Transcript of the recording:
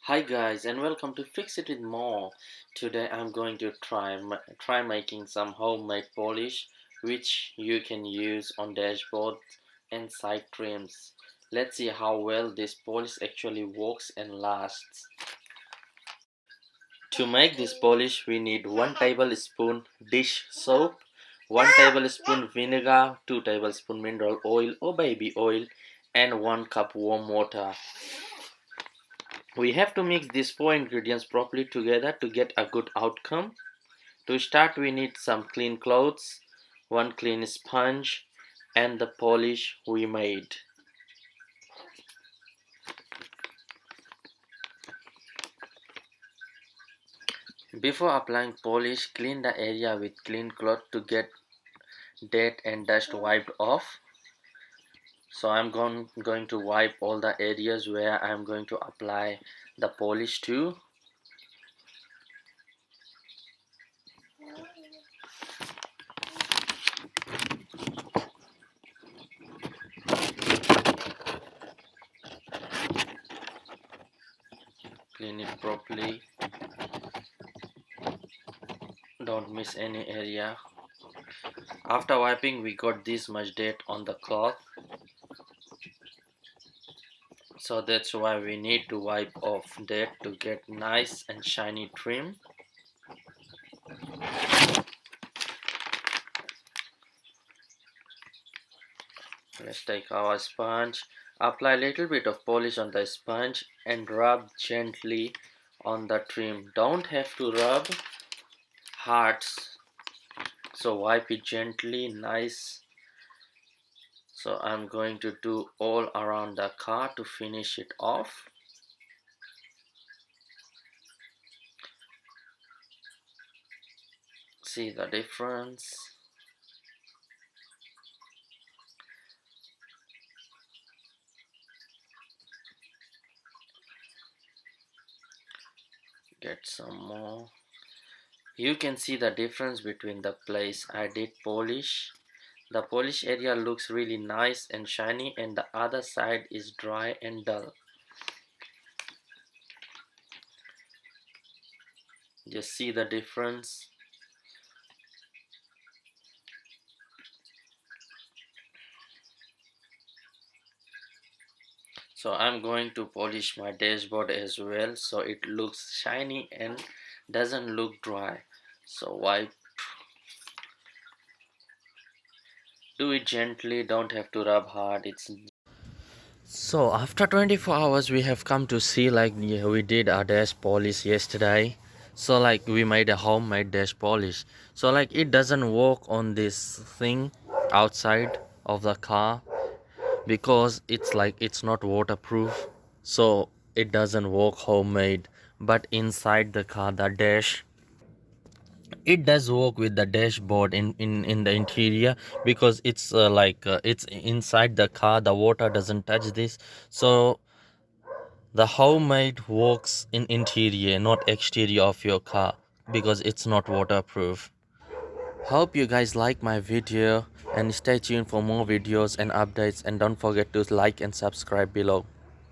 Hi guys and welcome to Fix It with More. Today I'm going to try making some homemade polish which you can use on dashboard and side trims. Let's see how well this polish actually works and lasts. To make this polish we need 1 tablespoon dish soap, 1 tablespoon vinegar, 2 tablespoon mineral oil or baby oil and 1 cup warm water. We have to mix these 4 ingredients properly together to get a good outcome. To start we need some clean clothes, 1 clean sponge and the polish we made. Before applying polish, clean the area with clean cloth to get dirt and dust wiped off. So I'm going to wipe all the areas where I'm going to apply the polish to. Clean it properly. Don't miss any area. After wiping we got this much dirt on the cloth, so that's why we need to wipe off dirt to get nice and shiny trim. Let's take our sponge, apply a little bit of polish on the sponge and rub gently on the trim. Don't have to rub hard, so wipe it gently, nice. So I'm going to do all around the car to finish it off. See the difference? Get some more. You can see the difference between the place I did polish. The polish area looks really nice and shiny and the other side is dry and dull. Just see the difference. So I'm going to polish my dashboard as well so it looks shiny and doesn't look dry. So wipe. Do it gently, don't have to rub hard. So after 24 hours we have come to see, like, yeah, we did a dash polish yesterday. So like we made a homemade dash polish. So like it doesn't work on this thing outside of the car because it's not waterproof. So it doesn't work homemade. But inside the car, the dash, it does work with the dashboard in the interior, because it's inside the car, the water doesn't touch this. So the homemade works in interior, not exterior of your car, because it's not waterproof. Hope you guys like my video and stay tuned for more videos and updates, and don't forget to like and subscribe below.